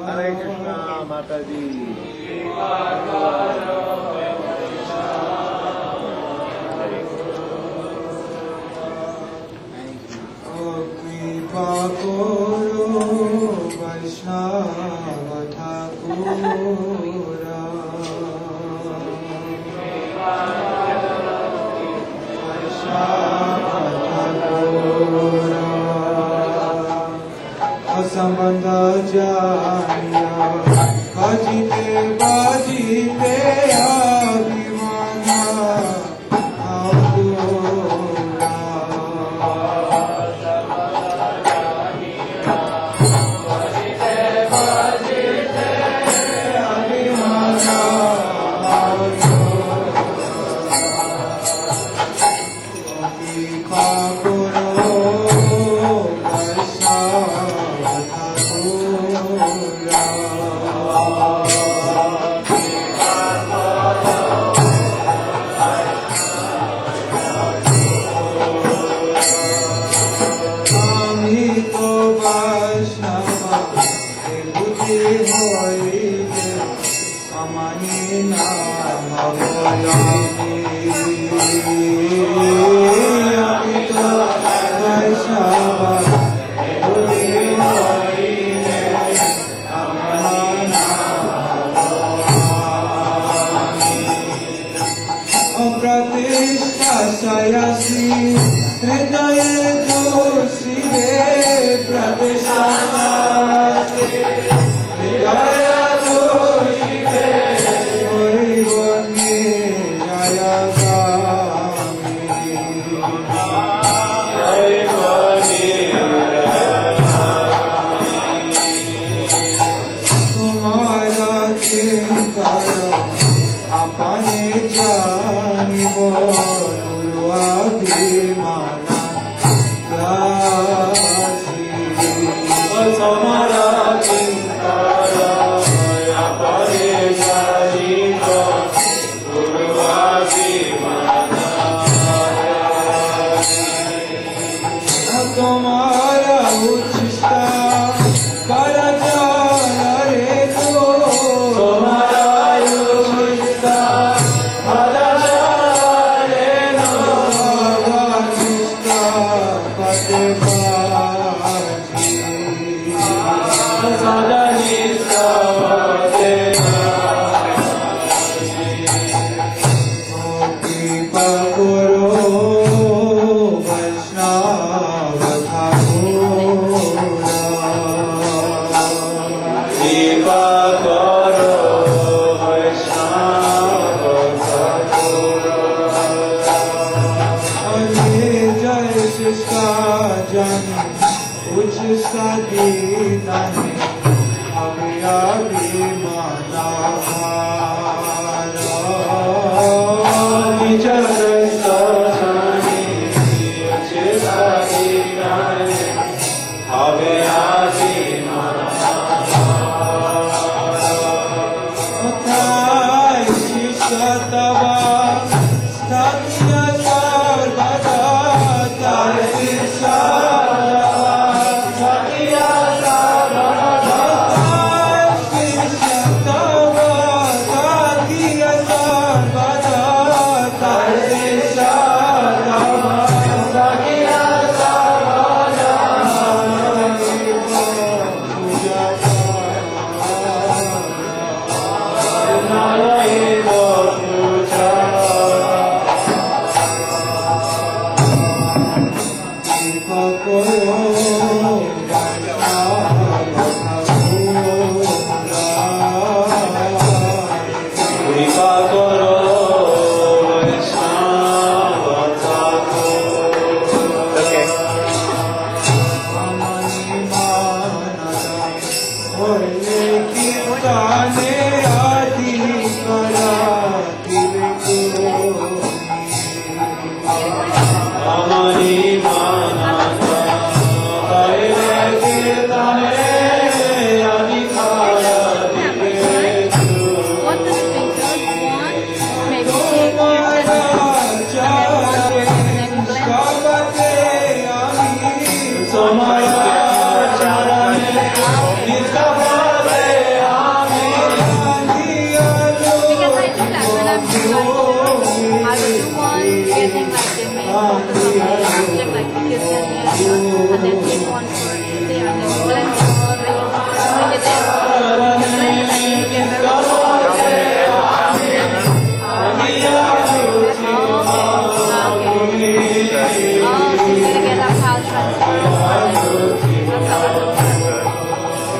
Hare Krishna, Mataji. Kripa Guru Vaishnava Thakura Asambandha Jaya Bajite Bajite Abhimana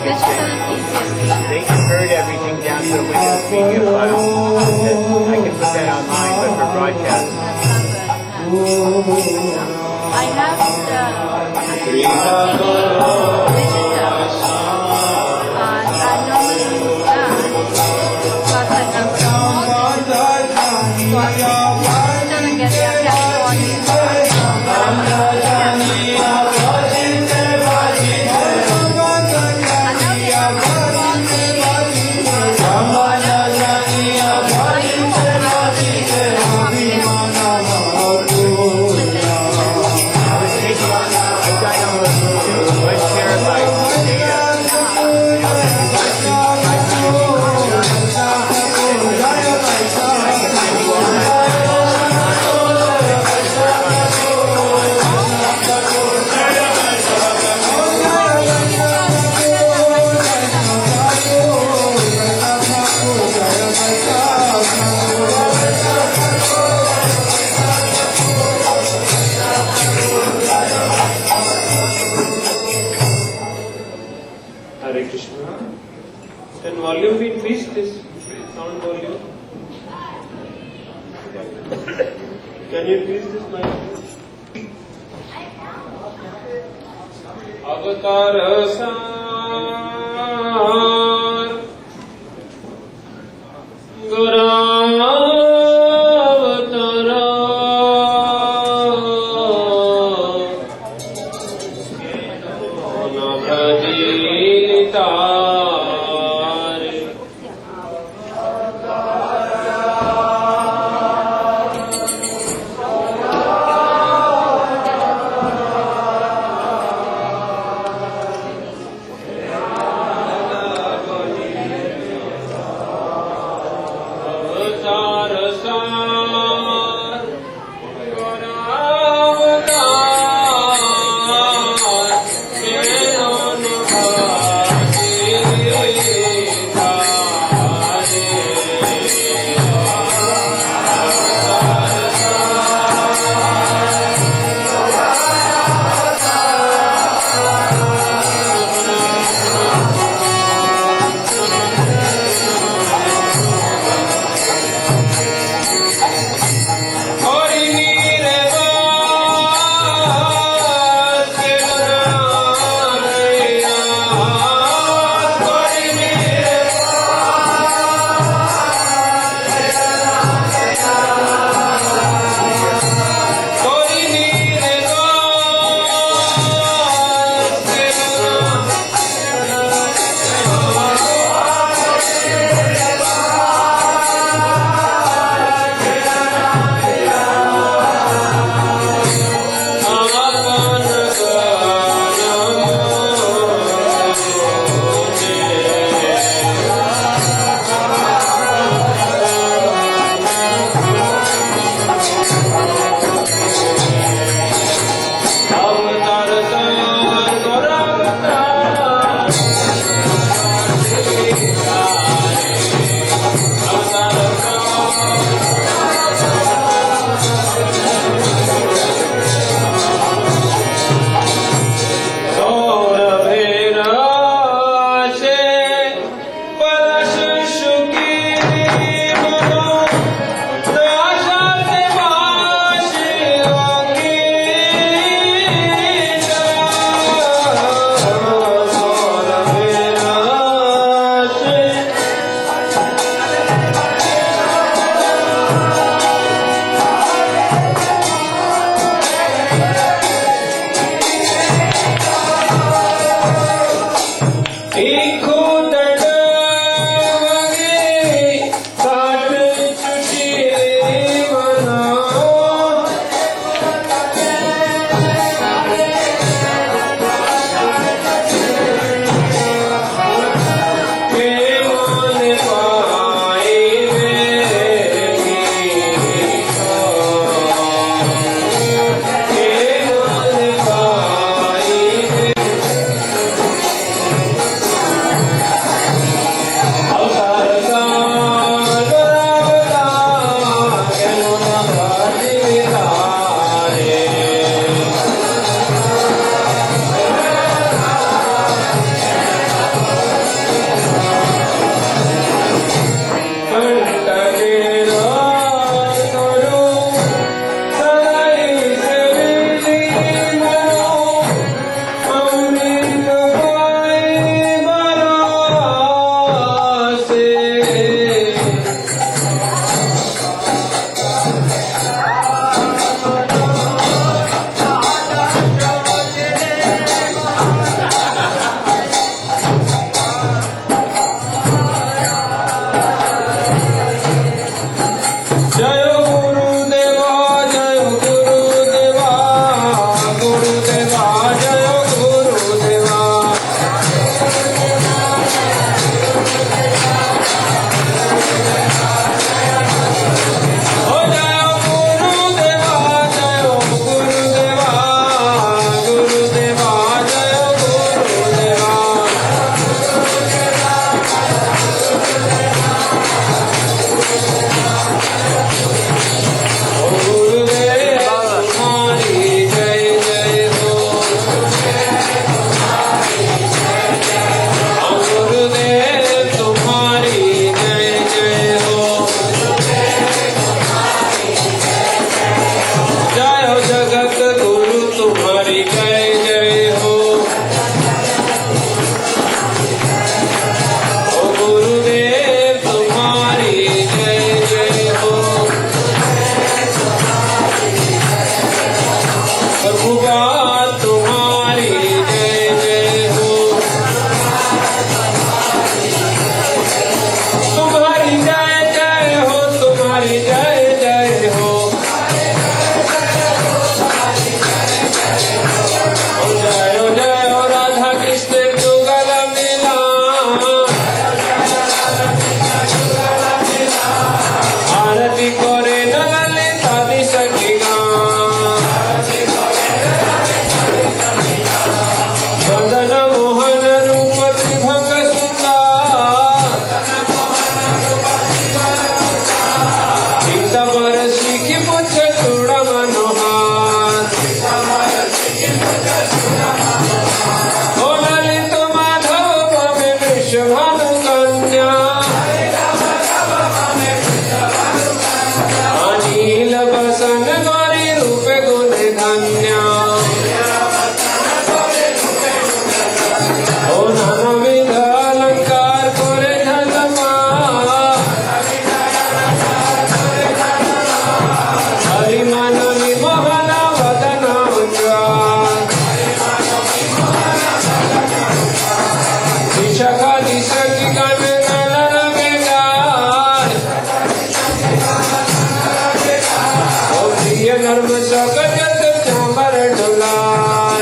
They convert everything down to a Windows media file. I can put that online, but for broadcast. I have the digital. I normally use that. But I have the phone. So I'm gonna get the Hare Krishna. Can volume be increased? This sound volume. Can you increase this mic? Avatar Sar Guravatara Navaditare Avatar Sar Guravatara सखा दिशा धर्म सकत चामर डुलार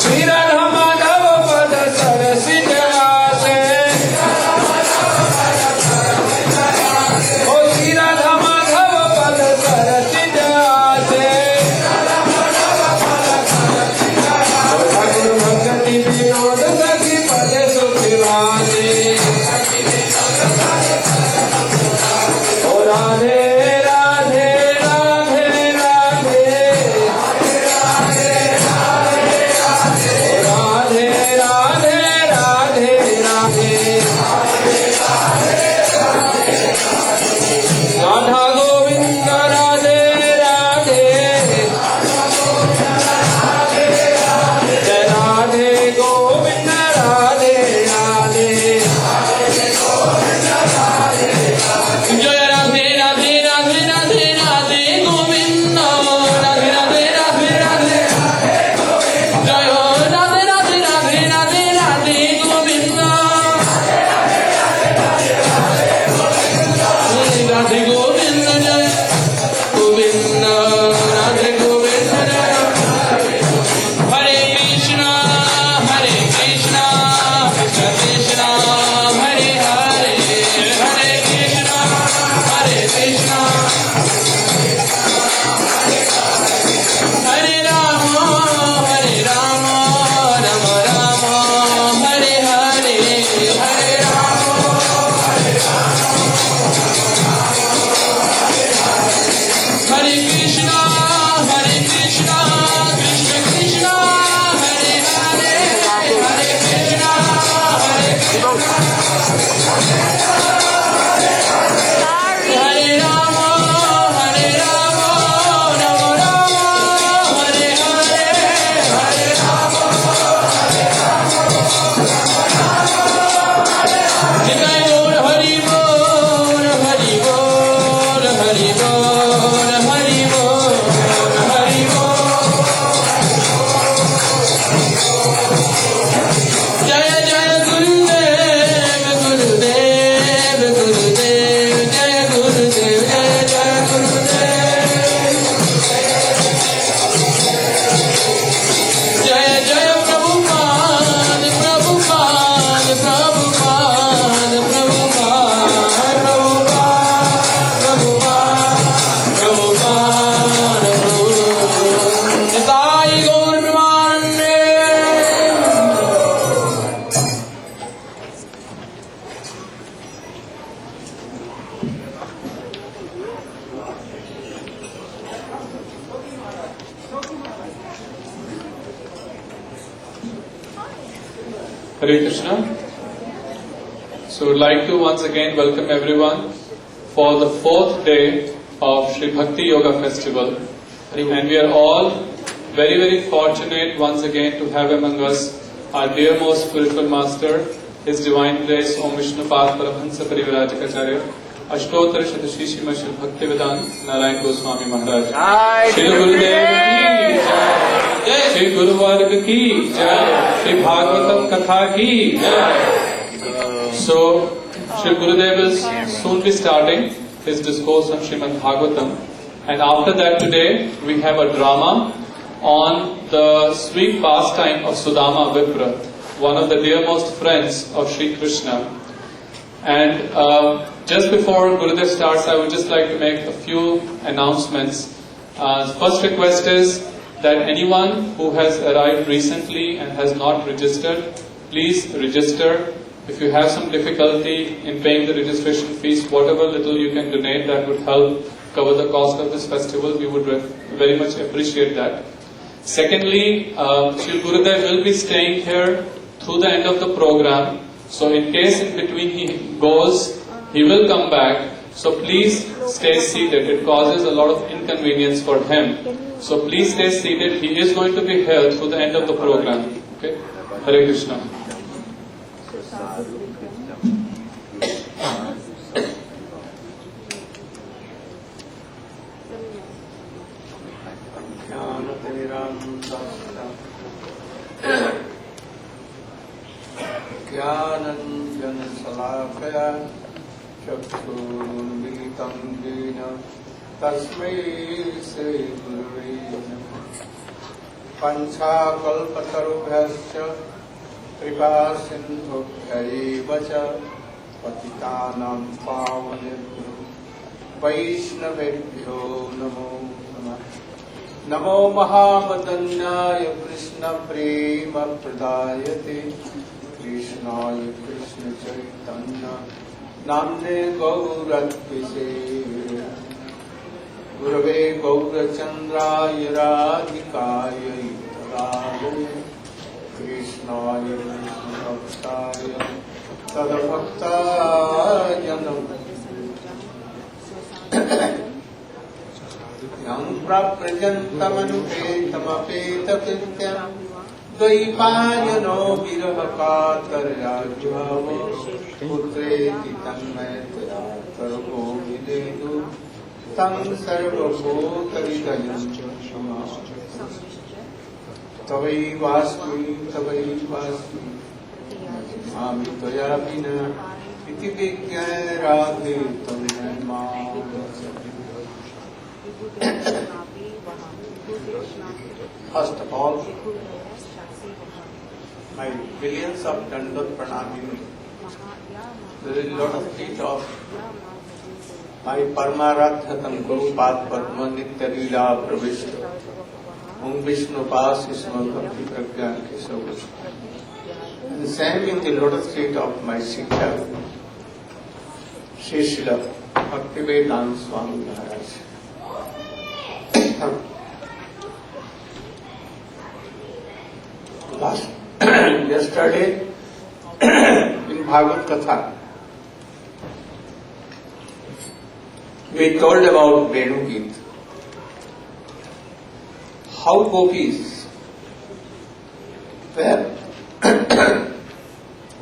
श्री राधा माधव पद सरस जलासे ओ श्री राधा माधव पद सरस जलासे ठाकुर भक्ति विनोद सखी पद सुखिवासे राधे राधे राधे राधे राधे राधे राधे राधे राधा गोविंद राधे राधे जय राधे गोविंद राधे राधे जय राधे राधे राधे राधे राधे गोविंद राधे राधे राधे राधे जय हो राधे राधे राधे राधे राधे गोविंद राधे गोविंद जय गोविंद राधे गोविंद जय हरे कृष्णा कृष्ण कृष्ण हरे हरे हरे कृष्णा हरे राम राम राम हरे हरे हरे राम हरे कृष्णा कृष्ण कृष्ण हरे हरे हरे कृष्णा हरे राम राम राम हरे हरे हरे राम जय बोल हरि बोल हरि बोल हरि बोल हरि बोल हरि बोल जय जय गुरुदेव गुरुदेव गुरुदेव जय गुरुदेव जय जय गुरुदेव जय जय प्रभुपाद प्रभुपाद प्रभुपाद प्रभुपाद प्रभुपाद प्रभुपाद प्रभुपाद निताई गौर ब्रह्मांडे Hare Krishna. So we'd like to once again welcome everyone for the 4th day of Sri Bhakti Yoga Festival. And we are all very, very fortunate once again to have among us our dearmost spiritual master, His Divine Grace Om Vishnupad Paramahansa Parivrajikacharya, Ashtottara Shatashi Srimad Shri Bhaktivedanta Narayan Goswami Maharaj. Shri Gurudev ki jai, Shri Guru Varg ki jai, Shri Bhagavatam Katha ki jai. So, Shri Gurudev is soon be starting his discourse on Srimad Bhagavatam, and after that today we have a drama on the sweet pastime of Sudama Vipra, one of the dearmost friends of Sri Krishna. And just before Gurudev starts, I would just like to make a few announcements. First request is that anyone who has arrived recently and has not registered, please register. If you have some difficulty in paying the registration fees, whatever little you can donate, that would help cover the cost of this festival. We would very much appreciate that. Secondly, Shri Gurudev will be staying here through the end of the program. So in case in between he goes, he will come back. So please stay seated. It causes a lot of inconvenience for him. So please stay seated. He is going to be here through the end of the program. Okay? Hare Krishna. ज्ञानञ्जनशलाकया चक्षुरुन्मिलितं येन तस्मै श्रीगुरवे नमः। पञ्चाकल्पतरुभ्यश्च कृपासिन्धुभ्यैव च पतितानां पावनेभ्यो वैष्णवेभ्यो नमो नमः। नमो महावदन्याय कृष्णप्रेमप्रदायते कृष्णाय कृष्णचैतन्य नाम्ने गौरत्विषे गुरवे गौरचन्द्राय राधिकायै तदालये कृष्णाय कृष्णभक्ताय तद्भक्ताय नमः। यं प्रव्रजन्तमनुपेतमपेतकृत्यं द्वैपायनो विरहकातर्याजुहावो पुत्रेति तन्मयतया सर्वो विदेदु तं सर्वभूतहृदयं तवैवास्मि मामि त्वया विना इति विज्ञाय राधे त्वं मां। First of all, my billions of Dandavat Pranami. There is a lot of feet of my Paramaradhatam Guru Pad Padma Nitya Leela Pravishta Om Vishnu Pasisma Bhakti Pragyan Kesavus. And same in the lotus feet of my Sikha, Shri Srila Bhaktivedanta Swami Maharaj. Yesterday in Bhagavad Katha we told about Venu Geet, how gopis were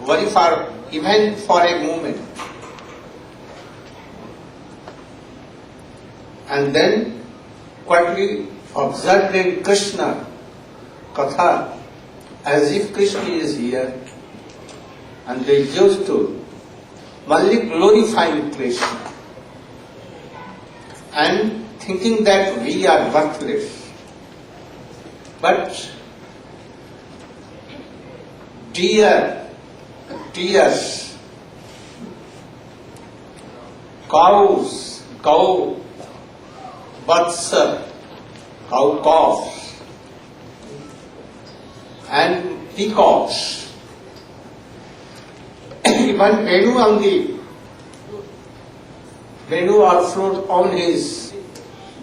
very far, even for a moment, and then quietly observed in Krishna Katha as if Krishna is here, and they used to only glorifying Krishna and thinking that we are worthless. But deers, cows, cow, vatsa, cow calves, and peacocks. Even Venu also on his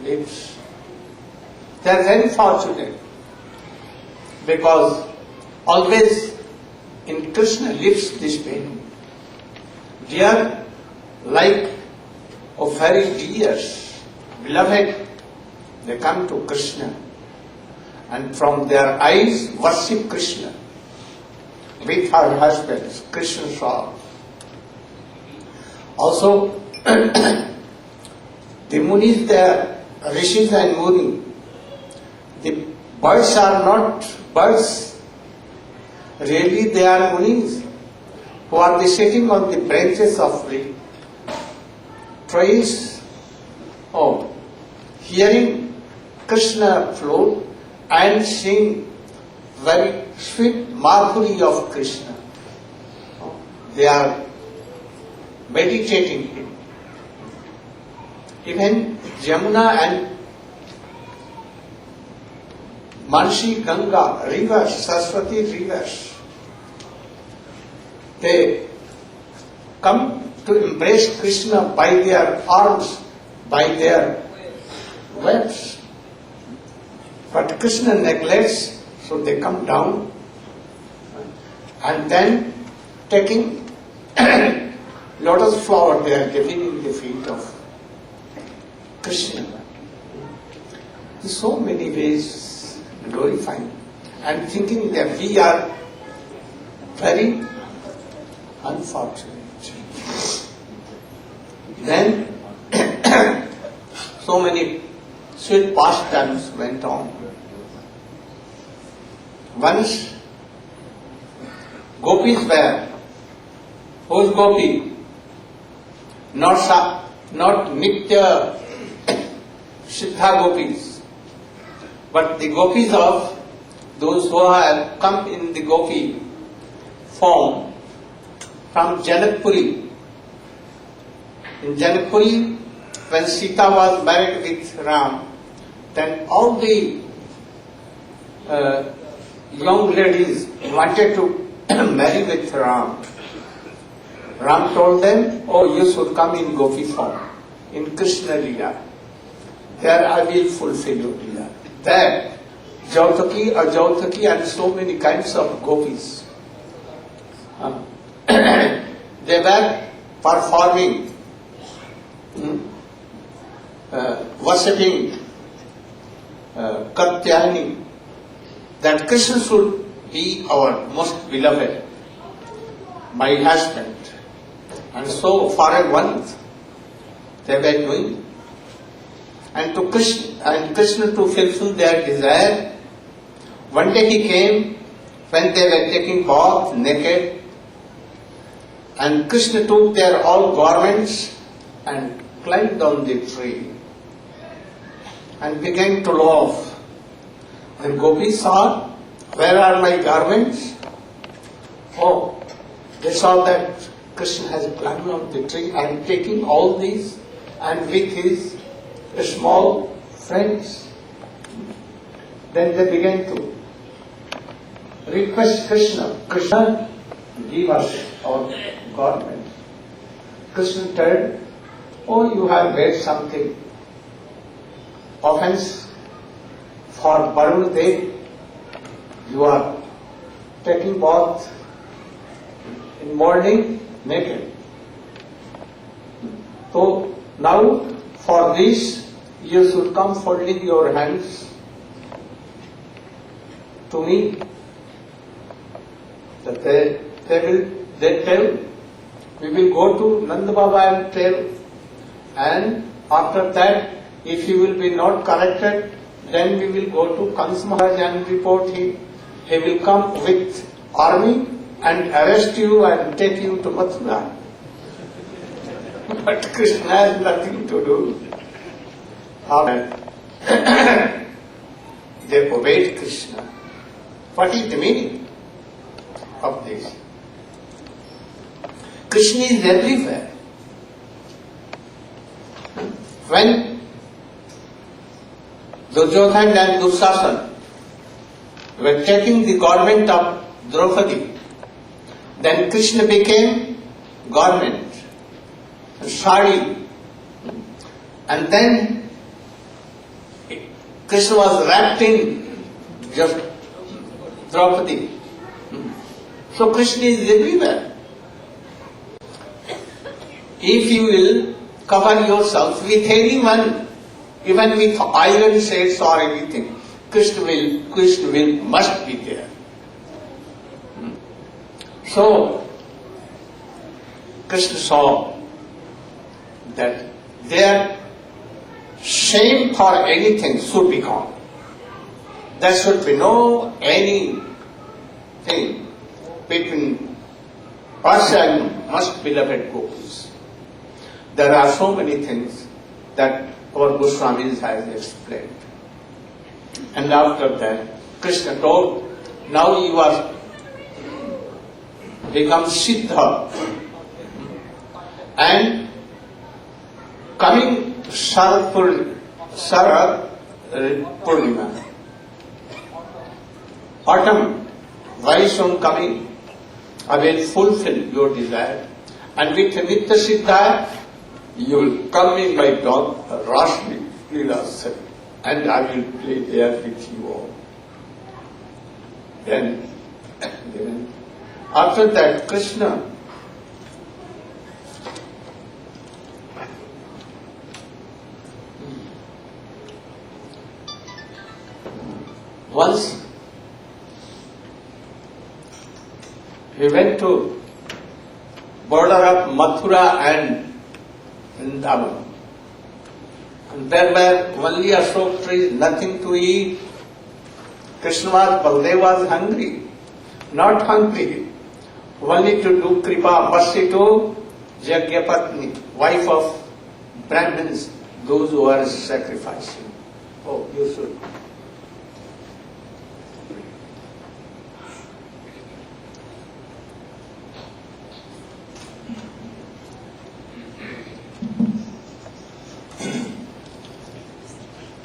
lips. They are very fortunate because always in Krishna lips this Venu. They are like very dears, beloved. They come to Krishna, and from their eyes worship Krishna with her husbands, Krishna saw. Also, the Munis there, Rishis and Muni, the birds are not birds, really they are Munis who are sitting on the branches of the trees, hearing Krishna flow and sing very sweet madhuri of Krishna. They are meditating him. Even Jamuna and Mansi, Ganga, rivers, Saraswati rivers, they come to embrace Krishna by their arms, by their webs. But Krishna neglects, so they come down and then taking lotus flower they are giving in the feet of Krishna. In so many ways glorifying and thinking that we are very unfortunate. Then so many sweet pastimes went on. Once gopis were Who is Gopi? Not Nitya Siddha gopis, but the gopis of those who have come in the gopi form from Janakpuri. In Janakpuri, when Sita was married with Ram, then all the young ladies wanted to marry with Ram. Ram told them, oh, you should come in gopi form, in Krishna Leela. There I will fulfill your Leela. There, Jautaki, Ajautaki and so many kinds of gopis. They were performing, worshipping Katyayani, that Krishna should be our most beloved, my husband. And so for a month they were doing. And Krishna to fulfill their desire, one day he came when they were taking bath naked, and Krishna took their all garments and climbed on the tree and began to laugh. When gopis saw, where are my garments? Oh, they saw that Krishna has climbed on the tree and taking all these and with his small friends. Then they began to request Krishna, Krishna, give us our garment. Krishna told, oh, you have made something offense for Varuna Dev. You are taking bath in morning naked. So now for this you should come folding your hands to me. That they tell, we will go to Nanda Baba and tell, and after that, if he will be not corrected, then we will go to Kans Maharaj and report him. He will come with army and arrest you and take you to Mathura. But Krishna has nothing to do. They obeyed Krishna. What is the meaning of this? Krishna is everywhere. When Duryodhana and Dursasana were taking the garment of Draupadi, then Krishna became garment, sari, and then Krishna was wrapped in just Draupadi. So Krishna is everywhere. If you will cover yourself with anyone, even with iron shades or anything, Krishna will must be there. So Krishna saw that their shame for anything should be gone. There should be no anything between us and most beloved gopis. There are so many things that our Goswamis has explained. And after that, Krishna told, now you are become Siddha. And coming Sharad Purnima, autumn, very soon coming, I will fulfill your desire. And with Nitya Siddha, you will come in my dog, Rashmi Leela, and I will play there with you all. Then after that, Krishna once he went to border of Mathura and Vrindavan. And there were only Ashok trees, nothing to eat. Krishna was, Baldev was hungry, not hungry. only to do kripa, Pasito Jagyapatni, wife of Brahmins, those who are sacrificing. Oh, you should.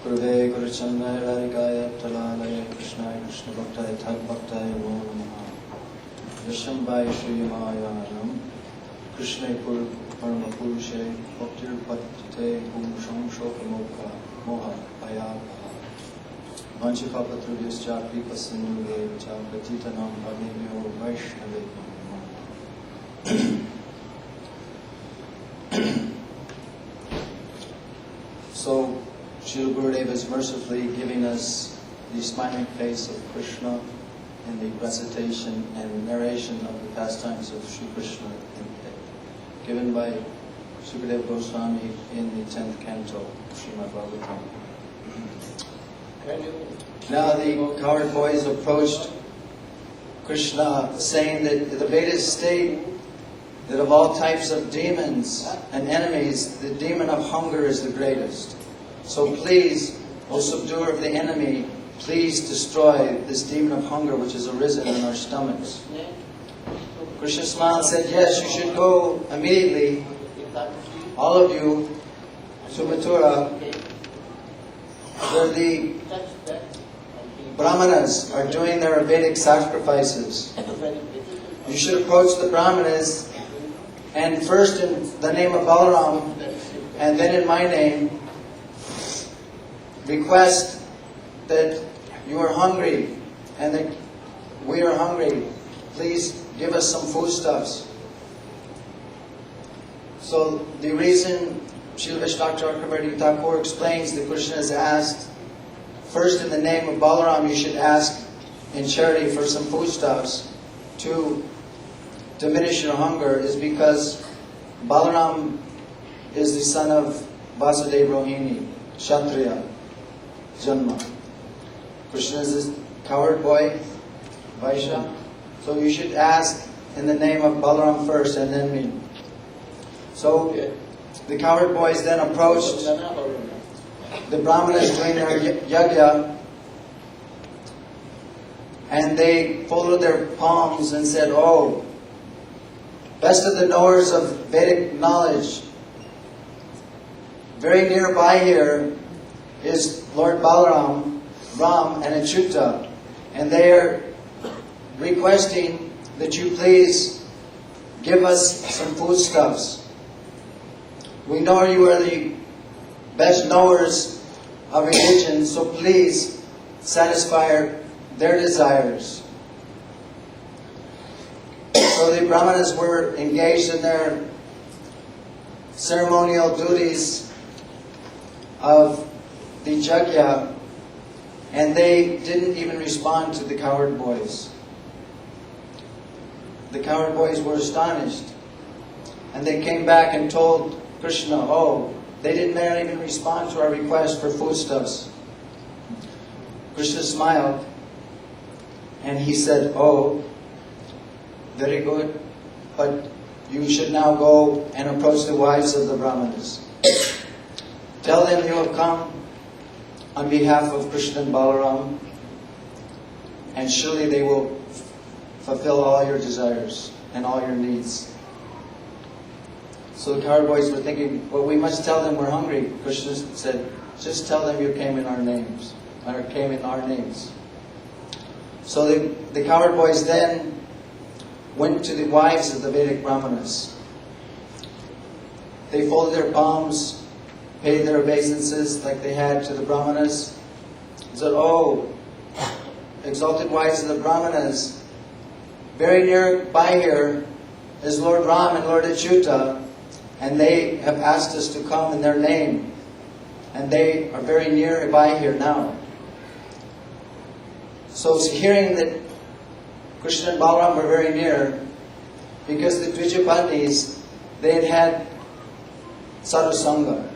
Gurudev Guruchandaya Radhikaya Talalaya Krishnaya Krishna Bhaktaya Thak Bhaktaya Namo Namaha Vishambhaya Shri Mahayanam Krishna Parama Purushe Bhaktir Patte Pumsham Shokamokha Moha Ayakaha Vanchikapatrubhyascha Kripa Sindhudevacha Patitanam Bhavnebhyo Vaishnavebhyo So Srila Gurudev is mercifully giving us the smiling face of Krishna in the recitation and narration of the pastimes of Sri Krishna given by Sukadeva Goswami in the 10th canto of Srimad Bhagavatam. Now the cowherd boys approached Krishna saying that the Vedas state that of all types of demons and enemies, the demon of hunger is the greatest. So please, O subduer of the enemy, please destroy this demon of hunger which has arisen in our stomachs. Krishna smiled and said, yes, you should go immediately, all of you, to Mathura, where the Brahmanas are doing their Vedic sacrifices. You should approach the Brahmanas and first in the name of Balaram and then in my name request that you are hungry and that we are hungry. Please give us some foodstuffs. So the reason Srila Vaishnava Chakravarti Thakur explains that Krishna has asked, first in the name of Balaram you should ask in charity for some foodstuffs to diminish your hunger, is because Balaram is the son of Vasudeva Rohini, Kshatriya, Janma. Krishna is a cowherd boy, Vaishya. So you should ask in the name of Balaram first and then me. So the cowherd boys then approached the Brahmanas doing their yajna, and they folded their palms and said, oh, best of the knowers of Vedic knowledge, very nearby here is Lord Balaram, Ram and Achyuta, and they are requesting that you please give us some foodstuffs. We know you are the best knowers of religion, so please satisfy their desires. So the Brahmanas were engaged in their ceremonial duties of the yajna, and they didn't even respond to the cowherd boys. The cowherd boys were astonished, and they came back and told Krishna, oh, they didn't even respond to our request for foodstuffs. Krishna smiled, and he said, oh, very good, but you should now go and approach the wives of the Brahmanas. Tell them you have come on behalf of Krishna and Balaram, and surely they will fulfill all your desires and all your needs. So the cowherd boys were thinking, well, we must tell them we're hungry. Krishna said, just tell them you came in our names, or came in our names. So the cowherd boys then went to the wives of the Vedic Brahmanas. They folded their palms, paid their obeisances like they had to the Brahmanas. They said, oh, exalted wives of the Brahmanas, very nearby here is Lord Ram and Lord Achyuta, and they have asked us to come in their name, and they are very nearby here now. So hearing that Krishna and Balaram were very near, because the Dvijapatnis, they had sadhusanga.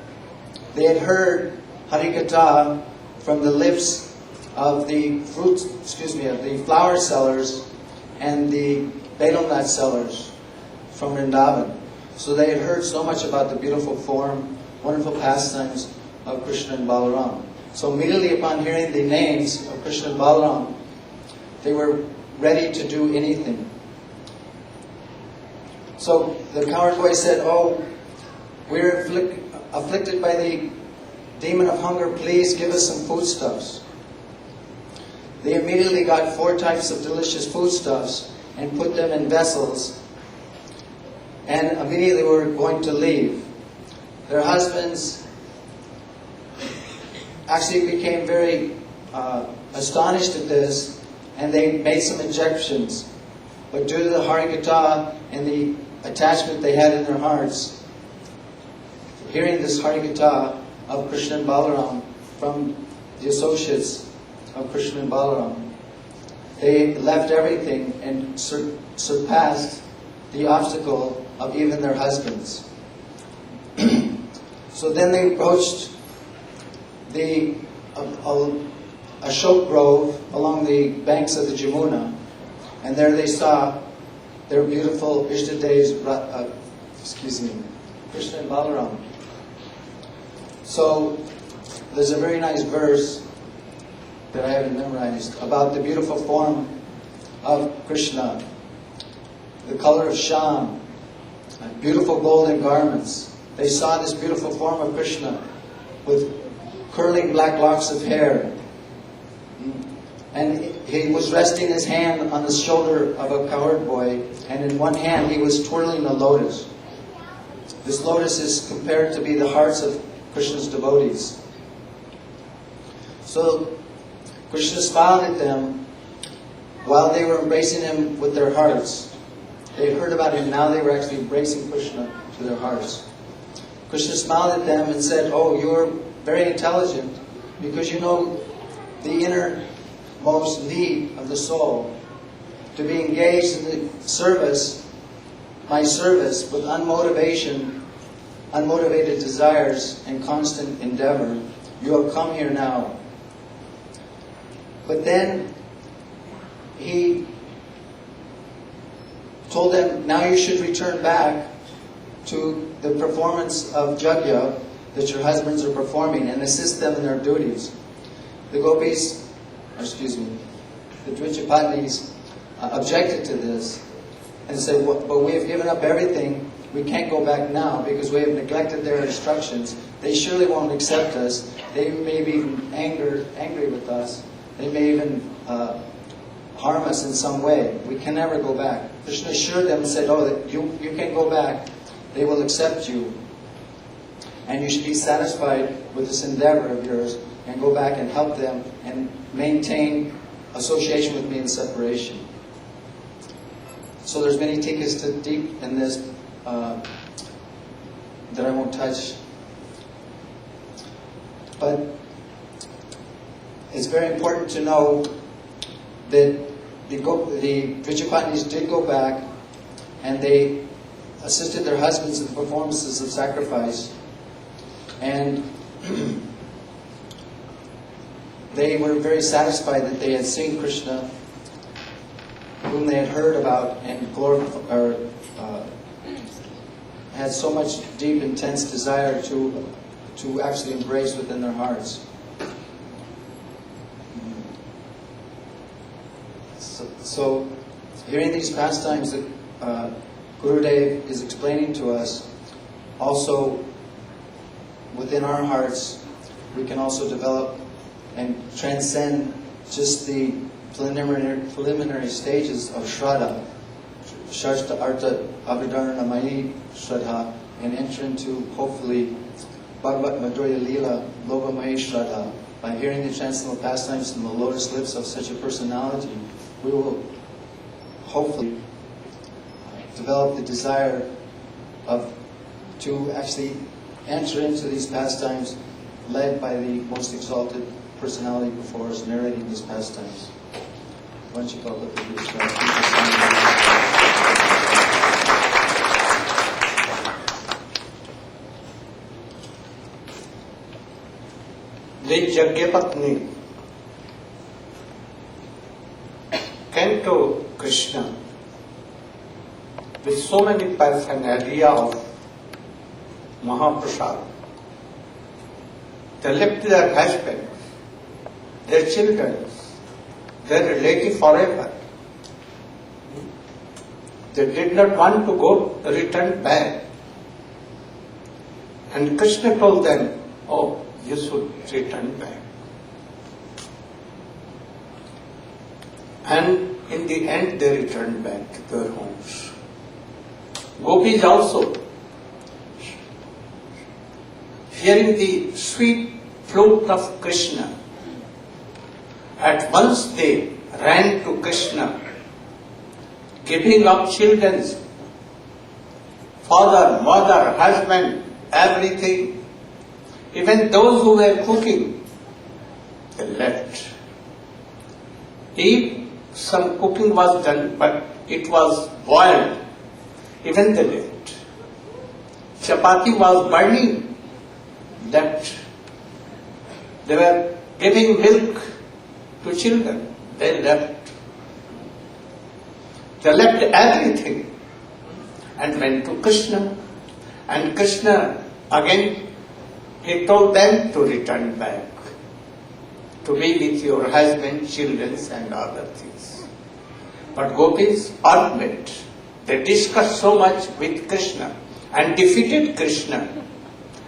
They had heard Harikatha from the lips of the flower sellers and the betel nut sellers from Vrindavan. So they had heard so much about the beautiful form, wonderful pastimes of Krishna and Balaram. So immediately upon hearing the names of Krishna and Balaram, they were ready to do anything. So the cowherd boy said, "Oh, we're afflicted by the demon of hunger. Please give us some foodstuffs." They immediately got 4 types of delicious foodstuffs and put them in vessels, and immediately were going to leave. Their husbands actually became very astonished at this, and they made some objections. But due to the Harikatha and the attachment they had in their hearts, hearing this Harikatha of Krishna and Balaram from the associates of Krishna and Balaram, they left everything and surpassed the obstacle of even their husbands. So then they approached the Ashok Grove along the banks of the Jamuna, and there they saw their beautiful Ishtadevs, Krishna and Balaram. So there's a very nice verse that I haven't memorized about the beautiful form of Krishna, the color of Sham, beautiful golden garments. They saw this beautiful form of Krishna with curling black locks of hair. And he was resting his hand on the shoulder of a cowherd boy, and in one hand he was twirling a lotus. This lotus is compared to be the hearts of Krishna's devotees. So Krishna smiled at them while they were embracing him with their hearts. They heard about him, now they were actually embracing Krishna to their hearts. Krishna smiled at them and said, "Oh, you're very intelligent because you know the innermost need of the soul, to be engaged in the service, my service, with unmotivated desires and constant endeavor. You have come here now." But then he told them, "Now you should return back to the performance of Jagya that your husbands are performing and assist them in their duties." The gopis, the Dvijapatnis objected to this and said, "But we have given up everything. We can't go back now because we have neglected their instructions. They surely won't accept us. They may be angry with us. They may even harm us in some way. We can never go back." Krishna assured them and said, "Oh, you can go back. They will accept you. And you should be satisfied with this endeavor of yours and go back and help them and maintain association with me in separation." So there's many tikas deep in this that I won't touch. But it's very important to know that the Dvijapatnis did go back and they assisted their husbands in the performances of sacrifice. And they were very satisfied that they had seen Krishna, whom they had heard about and had so much deep, intense desire to actually embrace within their hearts. So hearing these pastimes that Gurudev is explaining to us, also within our hearts, we can also develop and transcend just the preliminary stages of Shraddha, Shashta Artha Abhidaranamayi Shraddha, and enter into, hopefully, Bhagavat Madhurya Leela Lobamayi Shraddha. By hearing the transcendental pastimes from the lotus lips of such a personality, we will hopefully develop the desire to actually enter into these pastimes led by the most exalted personality before us, narrating these pastimes. The Jagyapatni came to Krishna with so many paraphernalia of Mahaprasad. They left their husbands, their children, their relative forever. They did not want to return back. And Krishna told them, oh, you should return back. And in the end, they returned back to their homes. Gopis also, hearing the sweet flute of Krishna, at once they ran to Krishna, giving up children, father, mother, husband, everything. Even those who were cooking, they left. If some cooking was done, but it was boiled, even they left. Chapati was burning, left. They were giving milk to children, they left. They left everything and went to Krishna. And Krishna again, he told them to return back, to be with your husband, children and other things. But gopis argued. They discussed so much with Krishna and defeated Krishna.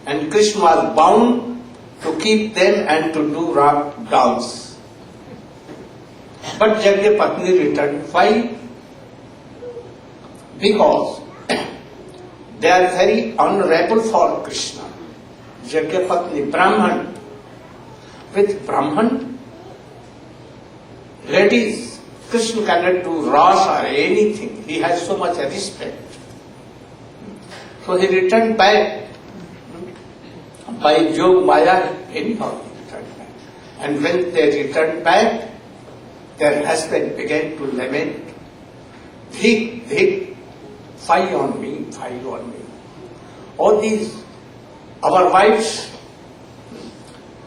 And Krishna was bound to keep them and to do dance. But Jagyapatni returned. Why? Because they are very honorable for Krishna. Jagyapatni, Brahman. With Brahman, ladies, Krishna cannot do ras or anything. He has so much respect. So he returned back by Jog Maya, anyhow he returned back. And when they returned back, their husband began to lament. They fie on me. All these, our wives,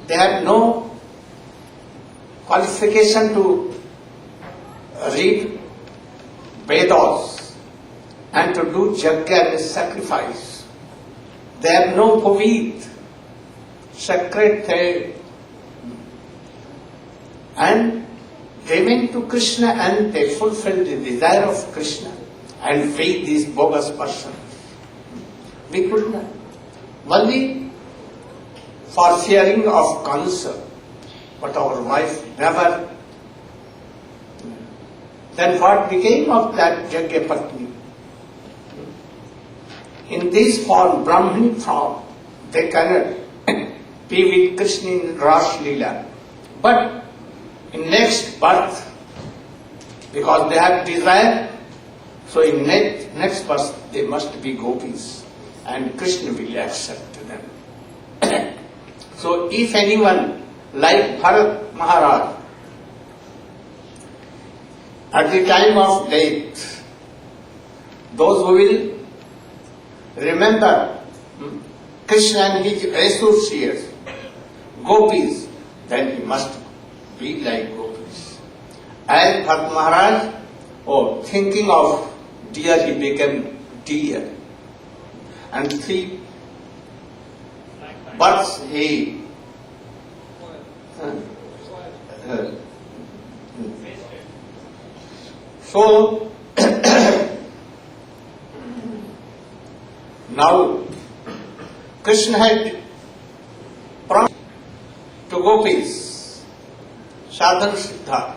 they have no qualification to read Vedas and to do Jagya and sacrifice. They have no Pavid, sacred thing. And they went to Krishna and they fulfilled the desire of Krishna and freed these bogus persons. We could not. Only for fearing of cancer, but our wife never. Then what became of that Jagyapatni? In this form, Brahmani form, they cannot be with Krishna in Ras Leela. But in next birth, because they have desire, so in next birth they must be gopis and Krishna will accept them. So if anyone like Bharat Maharaj, at the time of death, those who will remember Krishna and his associates, gopis, then he must be like gopis. As Bharat Maharaj, thinking of deer, he became deer. And 3 births he so now Krishna had promised to gopis, sadhana siddha,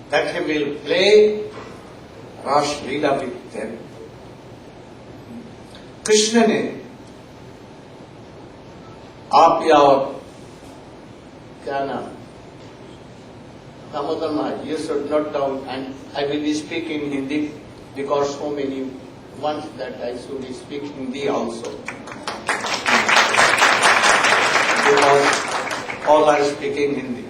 that he will play Ras Leela with them. Krishna ने आप या और क्या नाम Damodar Maharaj, you should note down, and I will speak in Hindi because so many want that I should speak Hindi also. Because all are speaking Hindi.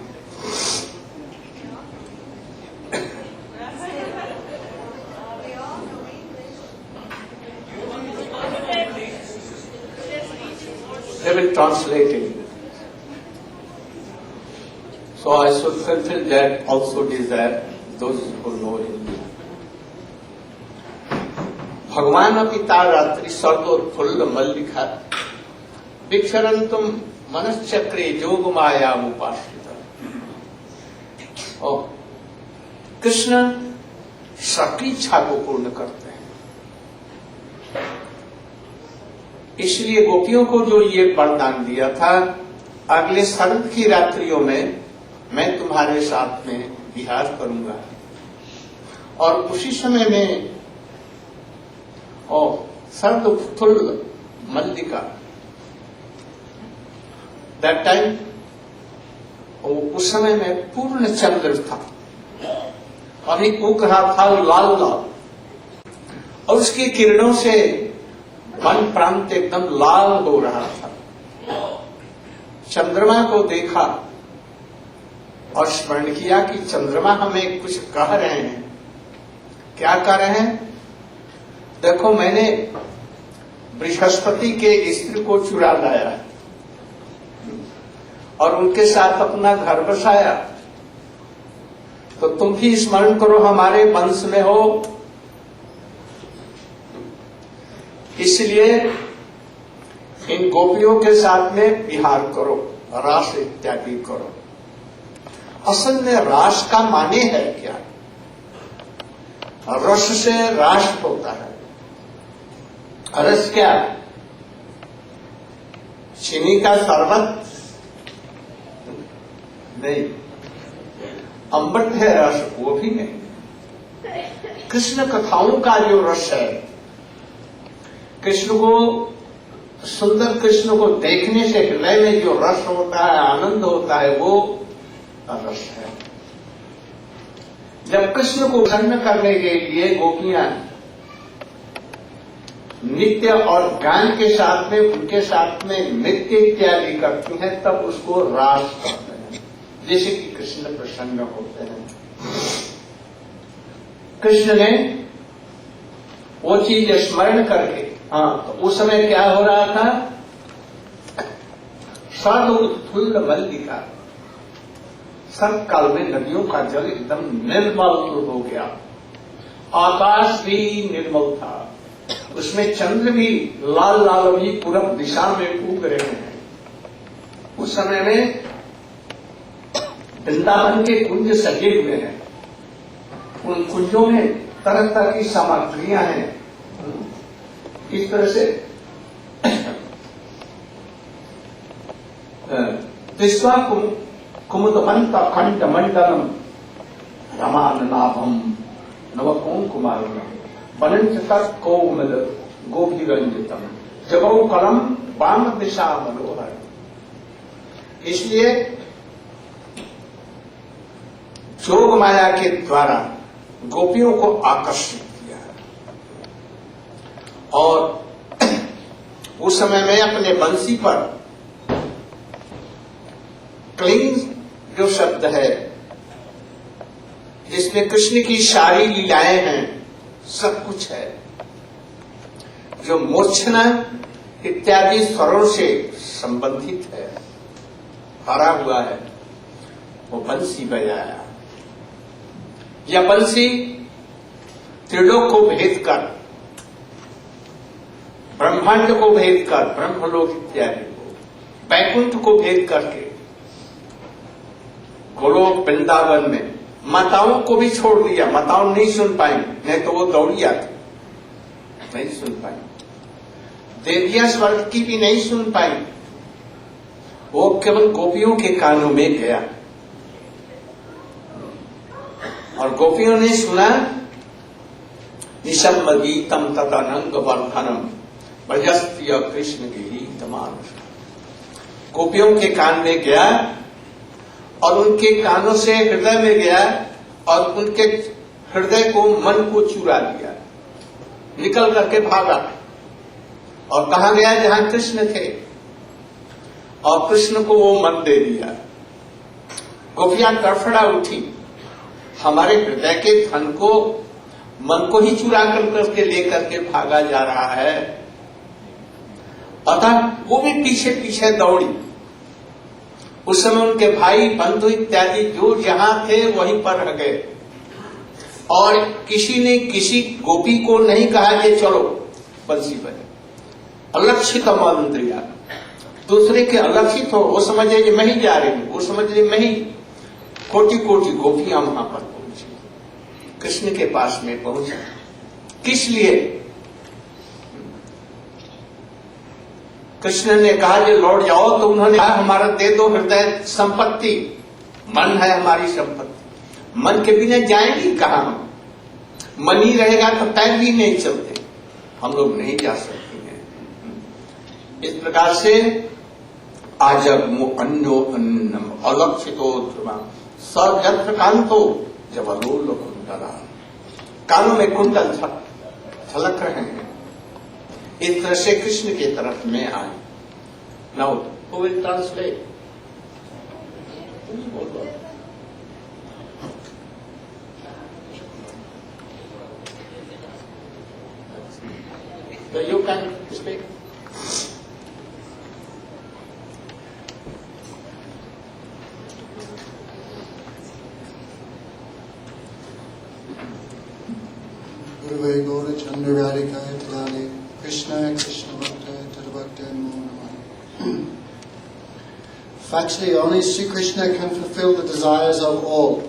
They will translate it. So I should fulfill that also desire, those who know Hindi. भगवान पिता रात्रि सर्वोत्फुल्ल मल्लिका विक्षरन्तुम मनश्चक्रे जोग माया उपाश्रित। और कृष्ण सबकी इच्छा को पूर्ण करते हैं। इसलिए गोपियों को जो ये वरदान दिया था, अगले शरद की रात्रियों में मैं तुम्हारे साथ में विहार करूंगा, और उसी समय में और सर्वोत्फुल्ल मल्लिका, दैट टाइम, उस समय में पूर्ण चंद्र था, अभी उग रहा था लाल लाल, और उसकी किरणों से वन प्रांत एकदम लाल हो रहा था। चंद्रमा को देखा और स्मरण किया कि चंद्रमा हमें कुछ कह रहे हैं। क्या कह रहे हैं? देखो, मैंने बृहस्पति के स्त्री को चुरा लाया और उनके साथ अपना घर बसाया, तो तुम भी स्मरण करो, हमारे वंश में हो, इसलिए इन गोपियों के साथ में विहार करो, रास इत्यादि करो। असल में रास का माने है क्या? रस से रास होता है। रस क्या? चीनी का शरबत नहीं, अमृत है रस, वो भी नहीं। कृष्ण कथाओं का जो रस है, कृष्ण को, सुंदर कृष्ण को देखने से हृदय में जो रस होता है, आनंद होता है, वो रस है। जब कृष्ण को प्रसन्न करने के लिए गोपियां नित्य और गान के साथ में, उनके साथ में नृत्य इत्यादि करती हैं, तब उसको रास कहते हैं, जैसे कि कृष्ण प्रसन्न होते हैं। कृष्ण ने वो चीज स्मरण करके, तो उस समय क्या हो रहा था? सर्वोत्फुल्ल मल्लिका, सर्व काल में नदियों का जल एकदम निर्मल हो गया, आकाश भी निर्मल था, उसमें चंद्र भी लाल लाल भी पूरब दिशा में उग रहे हैं। उस समय में वृंदावन के कुंज सजे हुए हैं, उन कुंजों में तरह तरह की सामग्रियां हैं। इस तरह से विश्वा कुमुदमंत खंड मंडलम रमान नाभम नवकों कुमारम वनंच कौमल गोपीरंजितम जगौ कलम वाम दिशा मनोहर। इसलिए जोग माया के द्वारा गोपियों को आकर्षित किया, और उस समय में अपने बंसी पर क्लिंग जो शब्द है, जिसमें कृष्ण की सारी लीलाएं हैं, सब कुछ है, जो मूर्छना इत्यादि स्वरों से संबंधित है, भरा हुआ है, वो बंसी बजाया। यह बंसी त्रिलोक को भेद कर, ब्रह्मांड को भेद कर, ब्रह्मलोक इत्यादि को, वैकुंठ को भेद करके गोलोक वृंदावन में माताओं को भी छोड़ दिया। माताओं नहीं सुन पाई, नहीं तो वो दौड़ी आती, नहीं सुन पाई। देवियां स्वर्ग की भी नहीं सुन पाई, वो केवल गोपियों के कानों में गया, और गोपियों ने सुना निशम्ब गीतम तदनंग वर्धनम भजस्त्य कृष्ण के गीत मानुष। गोपियों के कान में गया और उनके कानों से हृदय में गया, और उनके हृदय को, मन को चुरा लिया, निकल करके भागा। और कहा गया? जहां कृष्ण थे, और कृष्ण को वो मन दे दिया। गोपियां तड़फड़ा उठी, हमारे हृदय के धन को, मन को ही चुरा करके लेकर के भागा जा रहा है। अतः वो भी पीछे पीछे दौड़ी। उस समय उनके भाई बंधु इत्यादि जो जहां थे वहीं पर रह गए, और किसी ने किसी गोपी को नहीं कहा कि चलो बंसी बजे, अलक्षित मंत्रिया, दूसरे के अलक्षित हो, वो समझे कि मैं ही जा रही हूं, वो समझे मैं ही। कोटि कोटि गोपियां वहां पर पहुंची, कृष्ण के पास में पहुंचा। किस लिए? कृष्ण ने कहा कि लौट जाओ, तो उन्होंने कहा हमारा दे दो हृदय संपत्ति, मन है हमारी संपत्ति, मन के बिना जाएंगे कहां हम? मन ही रहेगा तो पैर भी नहीं चलते, हम लोग नहीं जा सकते हैं। इस प्रकार से आजग्मो अन्यो अन्नम अलक्षितो ध्रुवा सजत्र कांतो जबलोल कुंडला, कानों में कुंडल छलक रहे हैं। इस तरह से कृष्ण के तरफ में आए। Now who will translate? So you can speak. Gurve Gaurachandra Radhikaya Tilale Krishna Krishna Bhakta Tadabhakta Namo Namah. Factually, only Sri Krishna can fulfill the desires of all.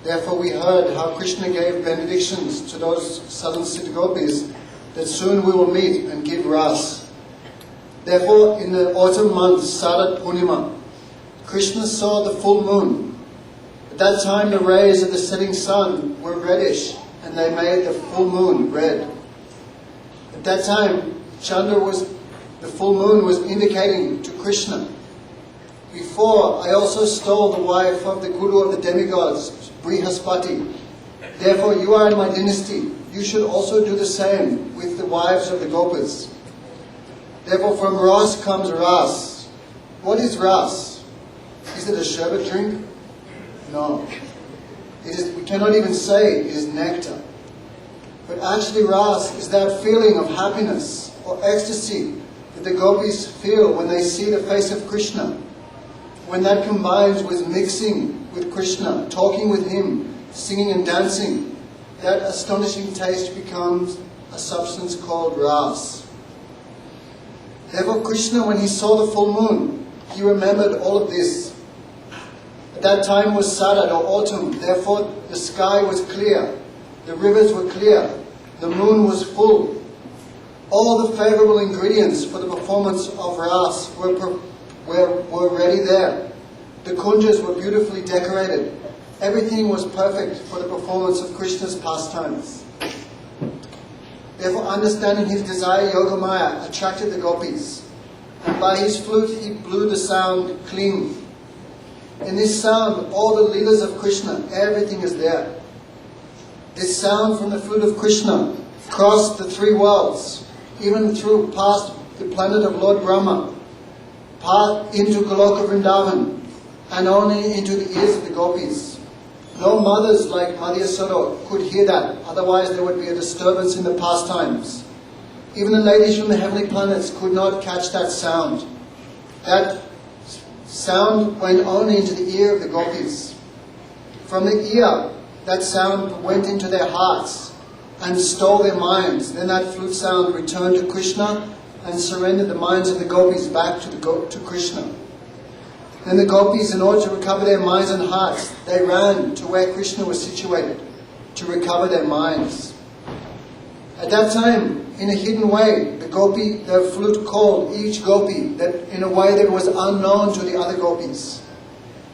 Therefore, we heard how Krishna gave benedictions to those 7 Siddha Gopis that soon we will meet and give ras. Therefore, in the autumn month, Sadat Purnima, Krishna saw the full moon. At that time, the rays of the setting sun were reddish, and they made the full moon red. At that time, the full moon was indicating to Krishna. Before, I also stole the wife of the Guru of the demigods, Brihaspati. Therefore, you are in my dynasty. You should also do the same with the wives of the Gopas. Therefore, from Ras comes Ras. What is Ras? Is it a sherbet drink? No. We cannot even say it is nectar. But actually Ras is that feeling of happiness or ecstasy that the Gopis feel when they see the face of Krishna. When that combines with mixing with Krishna, talking with him, singing and dancing, that astonishing taste becomes a substance called Ras. Therefore Krishna, when he saw the full moon, he remembered all of this. At that time was Sadat or autumn, therefore the sky was clear, the rivers were clear, the moon was full. All the favorable ingredients for the performance of Ras were ready there. The kunjas were beautifully decorated. Everything was perfect for the performance of Krishna's pastimes. Therefore, understanding his desire, Yogamaya attracted the gopis. And by his flute, he blew the sound kling. In this sound, all the leelas of Krishna, everything is there. This sound from the flute of Krishna crossed the 3 worlds, even through past the planet of Lord Brahma, into Goloka Vrindavan, and only into the ears of the gopis. No mothers like Madhya Yasoda could hear that, otherwise there would be a disturbance in the pastimes. Even the ladies from the heavenly planets could not catch that sound. That sound went only into the ear of the gopis. From the ear, that sound went into their hearts and stole their minds. Then that flute sound returned to Krishna and surrendered the minds of the gopis back to Krishna. Then the gopis, in order to recover their minds and hearts, they ran to where Krishna was situated to recover their minds. At that time, in a hidden way, the flute called each gopi that in a way that was unknown to the other gopis.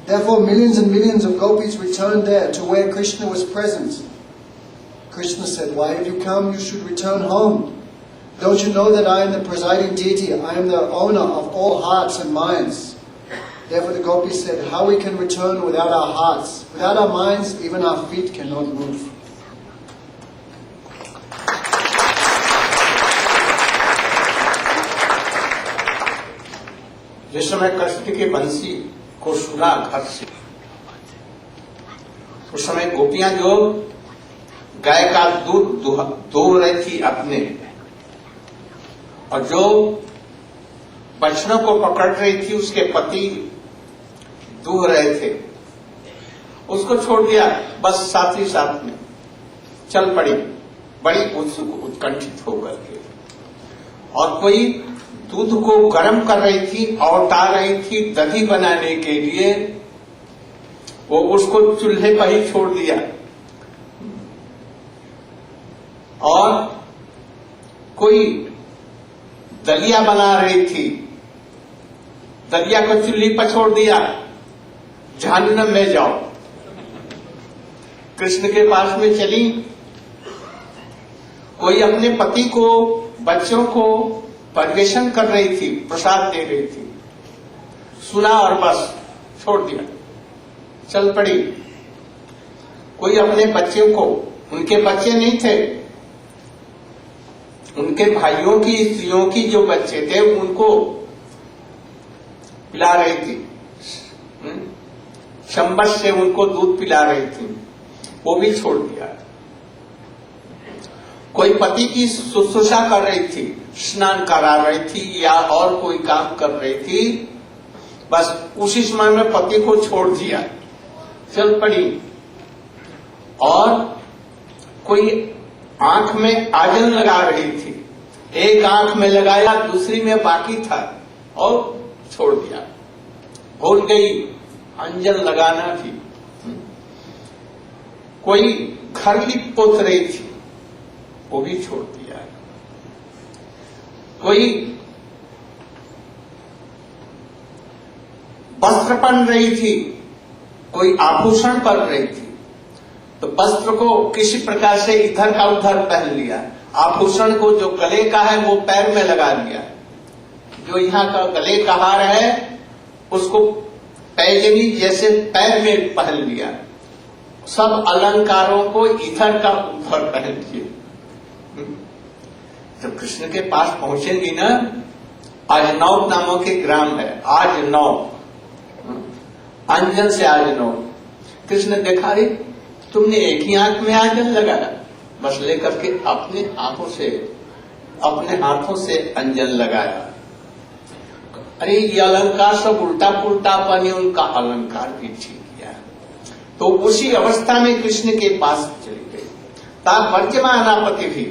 Therefore, millions and millions of gopis returned there to where Krishna was present. Krishna said, "Why have you come? You should return home. Don't you know that I am the presiding deity? I am the owner of all hearts and minds." Therefore the gopis said, "How we can return without our hearts? Without our minds, even our feet cannot move." जिस समय कृष्ण की बंसी को सुना घर से, उस समय गोपियां जो गाय का दूध दूह रही थी अपने, और जो बछड़ों को पकड़ रही थी उसके पति दूह रहे थे, उसको छोड़ दिया बस साथ ही साथ में। चल पड़ी बड़ी उत्सुक उत्कंठित होकर के। और कोई दूध को गर्म कर रही थी और उतार रही थी दही बनाने के लिए, वो उसको चूल्हे पर ही छोड़ दिया। और कोई दलिया बना रही थी, दलिया को चूल्हे पर छोड़ दिया, जहन्नम में जाओ। कृष्ण के पास में चली। कोई अपने पति को, बच्चों को परिवेशन कर रही थी, प्रसाद दे रही थी, सुना और बस छोड़ दिया, चल पड़ी। कोई अपने बच्चों को, उनके बच्चे नहीं थे, उनके भाइयों की, स्त्रियों की जो बच्चे थे उनको पिला रही थी, चम्मच से उनको दूध पिला रही थी, वो भी छोड़ दिया। कोई पति की शुश्रूषा कर रही थी, स्नान करा रही थी या और कोई काम कर रही थी, बस उसी समय में पति को छोड़ दिया, चल पड़ी। और कोई आंख में आजन लगा रही थी, एक आंख में लगाया, दूसरी में बाकी था और छोड़ दिया, भूल गई अंजन लगाना भी। कोई घर लिप पोत रही थी, वो भी छोड़ दिया। कोई वस्त्र पहन रही थी, कोई आभूषण पहन रही थी, तो वस्त्र को किसी प्रकार से इधर का उधर पहन लिया, आभूषण को जो गले का है वो पैर में लगा लिया, जो यहाँ का गले का हार है उसको पैजनी जैसे पैर में पहन लिया, सब अलंकारों को इधर का उधर पहन लिए। जब कृष्ण के पास पहुंचेंगी ना, आजनौत नामक के ग्राम है, आजनौत, अंजन से आजनौत। कृष्ण देखा, रे तुमने एक ही आंख में आंजन लगाया, बस लेकर के अपने आंखों से, अपने हाथों से अंजन लगाया। अरे ये अलंकार सब उल्टा पुल्टा बने, उनका अलंकार भी ठीक किया। तो उसी अवस्था में कृष्ण के पास चली गई। वर्जमानापति भी,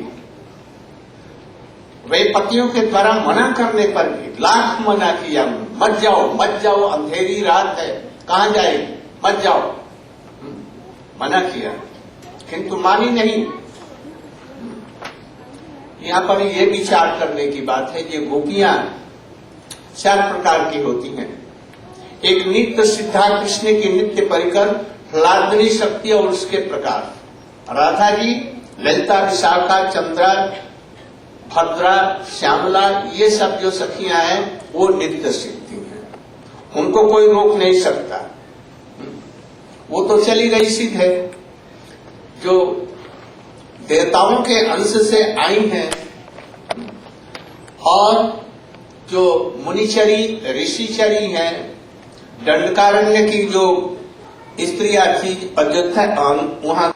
वे पतियों के द्वारा मना करने पर भी लाख मना किया, मत जाओ मत जाओ, अंधेरी रात है, कहां जाए, मत जाओ, मना किया, किंतु मानी नहीं। यहाँ पर ये विचार करने की बात है, ये गोपियां 4 प्रकार की होती हैं। एक नित्य सिद्धा कृष्ण की नित्य परिकर, ह्लादनी शक्ति और उसके प्रकार, राधा जी, ललिता, विशाखा, चंद्रा, भद्रा, श्यामला, ये सब जो सखियां हैं वो नित्य सिद्धि हैं, उनको कोई रोक नहीं सकता, वो तो चली गई सिद्ध है। जो देवताओं के अंश से आई हैं और जो मुनिचरी, ऋषिचरी हैं, दंडकारण्य की जो स्त्रियां थी, अयोध्या वहां